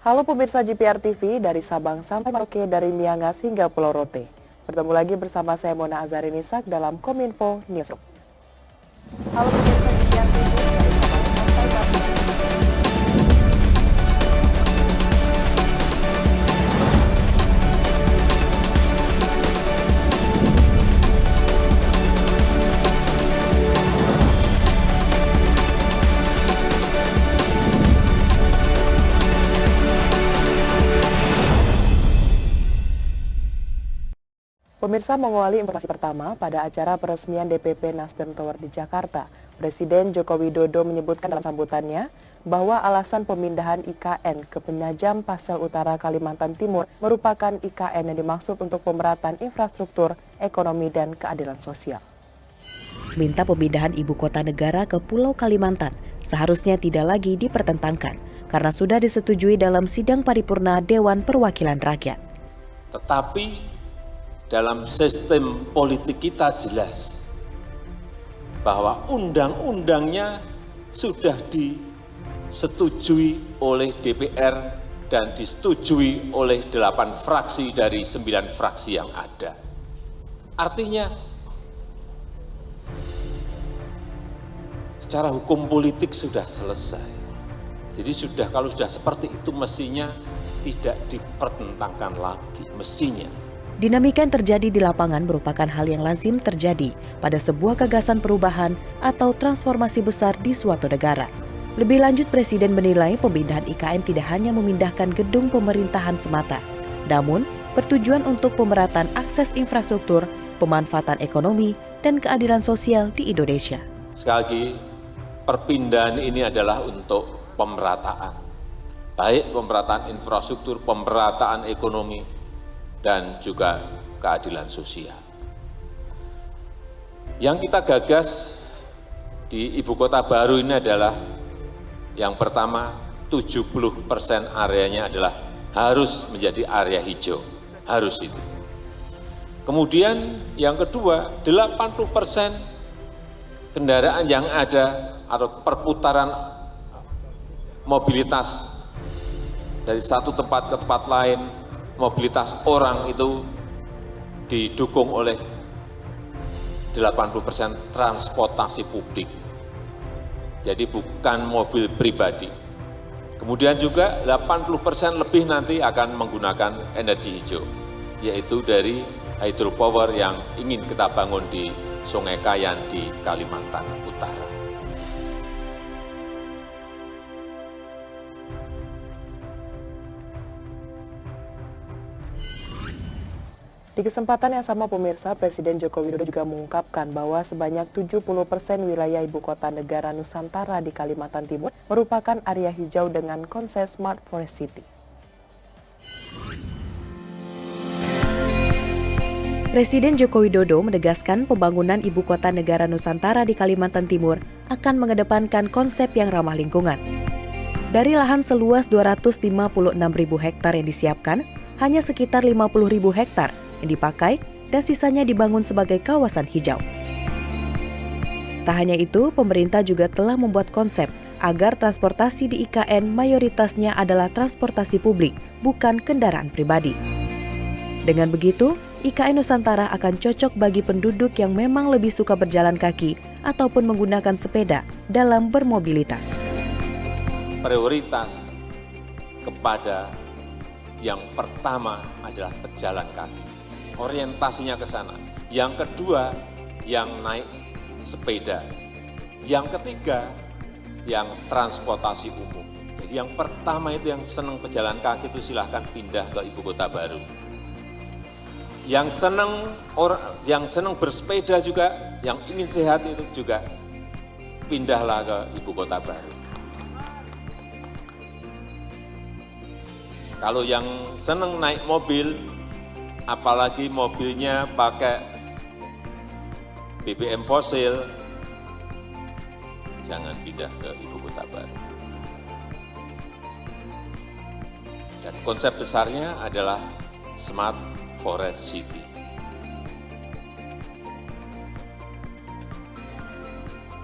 Halo pemirsa GPR TV, dari Sabang sampai Merauke, dari Miangas hingga Pulau Rote. Bertemu lagi bersama saya Mona Azharinisak dalam Kominfo Newsroom. Halo pemirsa GPR TV, dari Sabang sampai Merauke. Pemirsa, mengawali informasi pertama, pada acara peresmian DPP Nasdem Tower di Jakarta, Presiden Joko Widodo menyebutkan dalam sambutannya bahwa alasan pemindahan IKN ke Penajam Pasir Utara Kalimantan Timur merupakan IKN yang dimaksud untuk pemerataan infrastruktur, ekonomi, dan keadilan sosial. Minta pemindahan ibu kota negara ke Pulau Kalimantan seharusnya tidak lagi dipertentangkan karena sudah disetujui dalam sidang paripurna Dewan Perwakilan Rakyat. Tetapi dalam sistem politik kita jelas bahwa undang-undangnya sudah disetujui oleh DPR dan disetujui oleh 8 fraksi dari 9 fraksi yang ada. Artinya, secara hukum politik sudah selesai. Jadi kalau sudah seperti itu mestinya tidak dipertentangkan lagi, mestinya. Dinamika yang terjadi di lapangan merupakan hal yang lazim terjadi pada sebuah gagasan perubahan atau transformasi besar di suatu negara. Lebih lanjut, Presiden menilai pemindahan IKN tidak hanya memindahkan gedung pemerintahan semata, namun bertujuan untuk pemerataan akses infrastruktur, pemanfaatan ekonomi, dan keadilan sosial di Indonesia. Sekali lagi, perpindahan ini adalah untuk pemerataan, baik pemerataan infrastruktur, pemerataan ekonomi, dan juga keadilan sosial. Yang kita gagas di ibu kota baru ini adalah yang pertama, 70% areanya adalah harus menjadi area hijau, harus itu. Kemudian yang kedua, 80% kendaraan yang ada atau perputaran mobilitas dari satu tempat ke tempat lain, mobilitas orang itu didukung oleh 80% transportasi publik. Jadi bukan mobil pribadi. Kemudian juga 80% lebih nanti akan menggunakan energi hijau, yaitu dari hydropower yang ingin kita bangun di Sungai Kayan di Kalimantan Utara. Di kesempatan yang sama pemirsa, Presiden Joko Widodo juga mengungkapkan bahwa sebanyak 70% wilayah ibu kota negara Nusantara di Kalimantan Timur merupakan area hijau dengan konsep Smart Forest City. Presiden Joko Widodo menegaskan pembangunan ibu kota negara Nusantara di Kalimantan Timur akan mengedepankan konsep yang ramah lingkungan. Dari lahan seluas 256.000 hektar yang disiapkan, hanya sekitar 50.000 hektar yang dipakai dan sisanya dibangun sebagai kawasan hijau. Tak hanya itu, pemerintah juga telah membuat konsep agar transportasi di IKN mayoritasnya adalah transportasi publik, bukan kendaraan pribadi. Dengan begitu, IKN Nusantara akan cocok bagi penduduk yang memang lebih suka berjalan kaki ataupun menggunakan sepeda dalam bermobilitas. Prioritas kepada yang pertama adalah pejalan kaki. Orientasinya ke sana. Yang kedua, yang naik sepeda. Yang ketiga, yang transportasi umum. Jadi yang pertama itu yang senang pejalan kaki itu silahkan pindah ke ibu kota baru. Yang senang bersepeda juga, yang ingin sehat itu juga pindahlah ke ibu kota baru. Kalau yang senang naik mobil, apalagi mobilnya pakai BBM fosil, jangan pindah ke ibu kota baru. Dan konsep besarnya adalah Smart Forest City.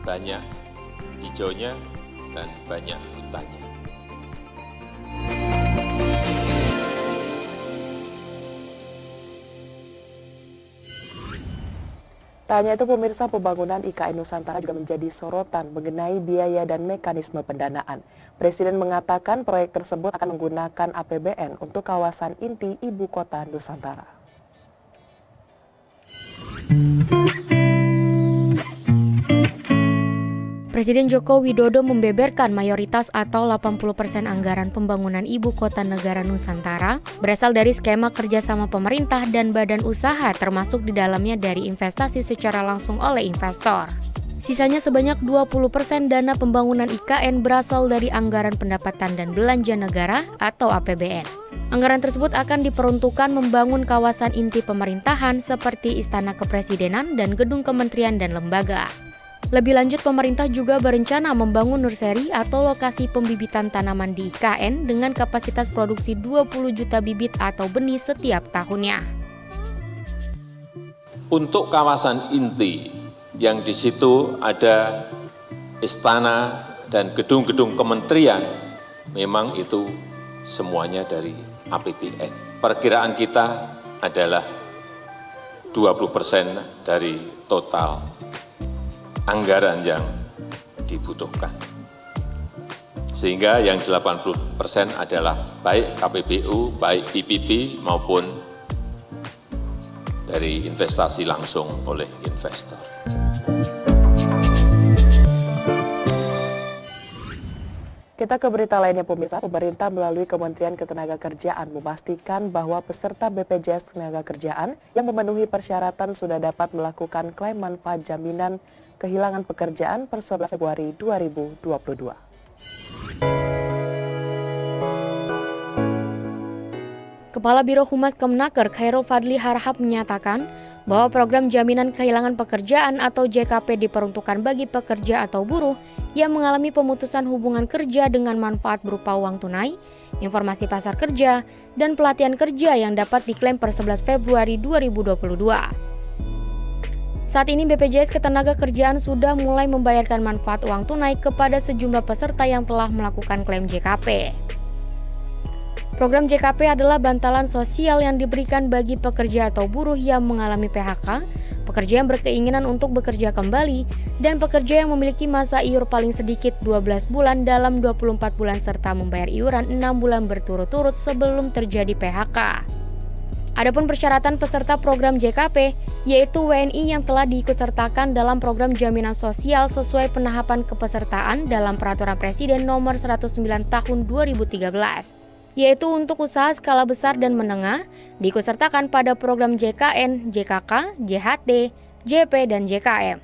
Banyak hijaunya dan banyak hutannya. Tak hanya itu, pemirsa, pembangunan IKN Nusantara juga menjadi sorotan mengenai biaya dan mekanisme pendanaan. Presiden mengatakan proyek tersebut akan menggunakan APBN untuk kawasan inti ibu kota Nusantara. Presiden Joko Widodo membeberkan mayoritas atau 80% anggaran pembangunan ibu kota negara Nusantara berasal dari skema kerjasama pemerintah dan badan usaha, termasuk di dalamnya dari investasi secara langsung oleh investor. Sisanya sebanyak 20% dana pembangunan IKN berasal dari anggaran pendapatan dan belanja negara atau APBN. Anggaran tersebut akan diperuntukkan membangun kawasan inti pemerintahan seperti Istana Kepresidenan dan gedung kementerian dan lembaga. Lebih lanjut, pemerintah juga berencana membangun nursery atau lokasi pembibitan tanaman di IKN dengan kapasitas produksi 20 juta bibit atau benih setiap tahunnya. Untuk kawasan inti yang di situ ada istana dan gedung-gedung kementerian, memang itu semuanya dari APBN. Perkiraan kita adalah 20% dari total anggaran yang dibutuhkan. Sehingga yang 80% adalah baik KPBU, baik PPP maupun dari investasi langsung oleh investor. Kita ke berita lainnya, pemirsa. Pemerintah melalui Kementerian Ketenagakerjaan memastikan bahwa peserta BPJS Ketenagakerjaan yang memenuhi persyaratan sudah dapat melakukan klaim manfaat jaminan kehilangan pekerjaan per 11 Februari 2022. Kepala Biro Humas Kemenaker Khairul Fadli Harahap menyatakan bahwa program jaminan kehilangan pekerjaan atau JKP diperuntukkan bagi pekerja atau buruh yang mengalami pemutusan hubungan kerja dengan manfaat berupa uang tunai, informasi pasar kerja, dan pelatihan kerja yang dapat diklaim per 11 Februari 2022. Saat ini BPJS Ketenagakerjaan sudah mulai membayarkan manfaat uang tunai kepada sejumlah peserta yang telah melakukan klaim JKP. Program JKP adalah bantalan sosial yang diberikan bagi pekerja atau buruh yang mengalami PHK, pekerja yang berkeinginan untuk bekerja kembali, dan pekerja yang memiliki masa iur paling sedikit 12 bulan dalam 24 bulan serta membayar iuran 6 bulan berturut-turut sebelum terjadi PHK. Adapun persyaratan peserta program JKP, yaitu WNI yang telah diikutsertakan dalam program jaminan sosial sesuai penahapan kepesertaan dalam Peraturan Presiden Nomor 109 Tahun 2013, yaitu untuk usaha skala besar dan menengah, diikutsertakan pada program JKN, JKK, JHT, JP, dan JKM.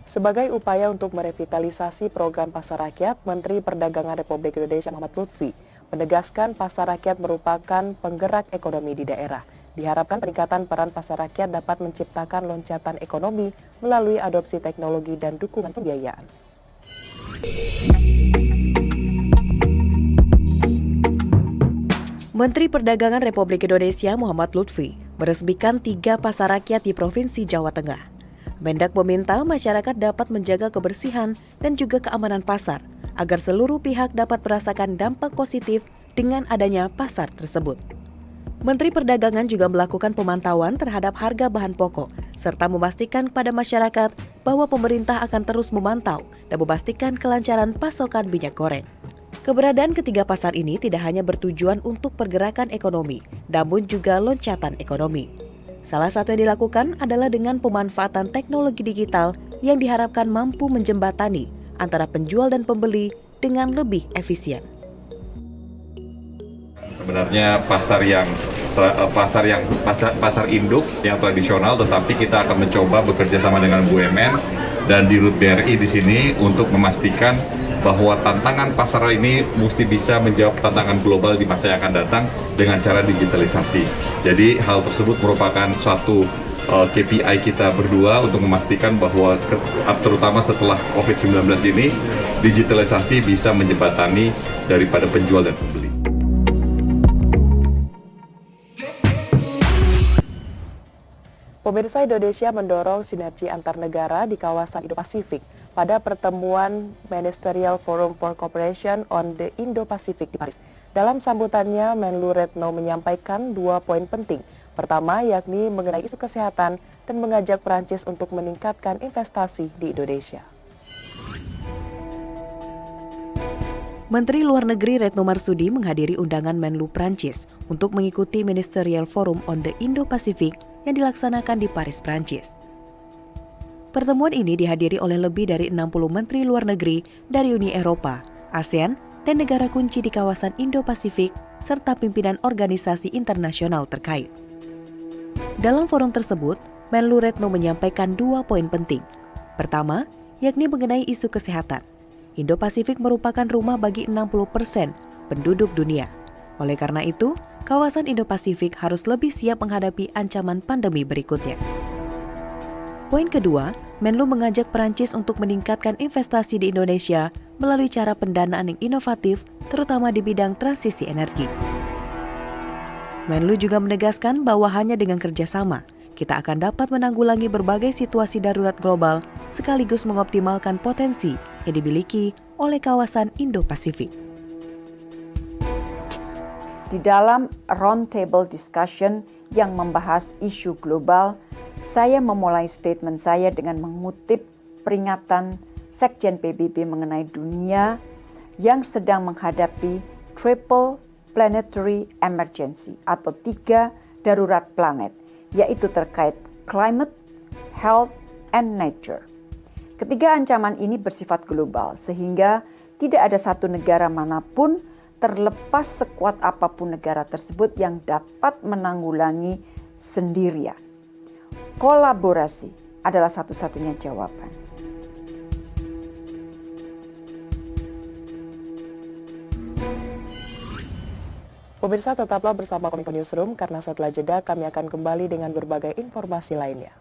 Sebagai upaya untuk merevitalisasi program Pasar Rakyat, Menteri Perdagangan Republik Indonesia Muhammad Lutfi menegaskan pasar rakyat merupakan penggerak ekonomi di daerah. Diharapkan peningkatan peran pasar rakyat dapat menciptakan loncatan ekonomi melalui adopsi teknologi dan dukungan pembiayaan. Menteri Perdagangan Republik Indonesia Muhammad Lutfi meresmikan 3 pasar rakyat di Provinsi Jawa Tengah. Mendak meminta masyarakat dapat menjaga kebersihan dan juga keamanan pasar agar seluruh pihak dapat merasakan dampak positif dengan adanya pasar tersebut. Menteri Perdagangan juga melakukan pemantauan terhadap harga bahan pokok serta memastikan kepada masyarakat bahwa pemerintah akan terus memantau dan memastikan kelancaran pasokan minyak goreng. Keberadaan ketiga pasar ini tidak hanya bertujuan untuk pergerakan ekonomi, namun juga loncatan ekonomi. Salah satu yang dilakukan adalah dengan pemanfaatan teknologi digital yang diharapkan mampu menjembatani antara penjual dan pembeli dengan lebih efisien. Sebenarnya pasar induk yang tradisional, tetapi kita akan mencoba bekerja sama dengan BUMN dan di Rut BRI di sini untuk memastikan bahwa tantangan pasar ini mesti bisa menjawab tantangan global di masa yang akan datang dengan cara digitalisasi. Jadi hal tersebut merupakan suatu KPI kita berdua untuk memastikan bahwa terutama setelah COVID-19 ini, digitalisasi bisa menjembatani daripada penjual dan pembeli. Pemirsa, Indonesia mendorong sinergi antar negara di kawasan Indo-Pasifik pada pertemuan Ministerial Forum for Cooperation on the Indo-Pacific di Paris. Dalam sambutannya, Menlu Retno menyampaikan 2 poin penting. Pertama, yakni mengenai isu kesehatan dan mengajak Prancis untuk meningkatkan investasi di Indonesia. Menteri Luar Negeri Retno Marsudi menghadiri undangan Menlu Prancis untuk mengikuti Ministerial Forum on the Indo-Pacific yang dilaksanakan di Paris, Prancis. Pertemuan ini dihadiri oleh lebih dari 60 menteri luar negeri dari Uni Eropa, ASEAN, dan negara kunci di kawasan Indo-Pasifik, serta pimpinan organisasi internasional terkait. Dalam forum tersebut, Menlu Retno menyampaikan 2 poin penting. Pertama, yakni mengenai isu kesehatan. Indo-Pasifik merupakan rumah bagi 60% penduduk dunia. Oleh karena itu, kawasan Indo-Pasifik harus lebih siap menghadapi ancaman pandemi berikutnya. Poin kedua, Menlu mengajak Perancis untuk meningkatkan investasi di Indonesia melalui cara pendanaan yang inovatif, terutama di bidang transisi energi. Menlu juga menegaskan bahwa hanya dengan kerjasama, kita akan dapat menanggulangi berbagai situasi darurat global sekaligus mengoptimalkan potensi yang dimiliki oleh kawasan Indo-Pasifik. Di dalam roundtable discussion yang membahas isu global, saya memulai statement saya dengan mengutip peringatan Sekjen PBB mengenai dunia yang sedang menghadapi triple planetary emergency atau 3 darurat planet, yaitu terkait climate, health, and nature. Ketiga ancaman ini bersifat global sehingga tidak ada satu negara manapun terlepas sekuat apapun negara tersebut yang dapat menanggulangi sendirian. Kolaborasi adalah satu-satunya jawaban. Pemirsa, tetaplah bersama Kominfo Newsroom karena setelah jeda kami akan kembali dengan berbagai informasi lainnya.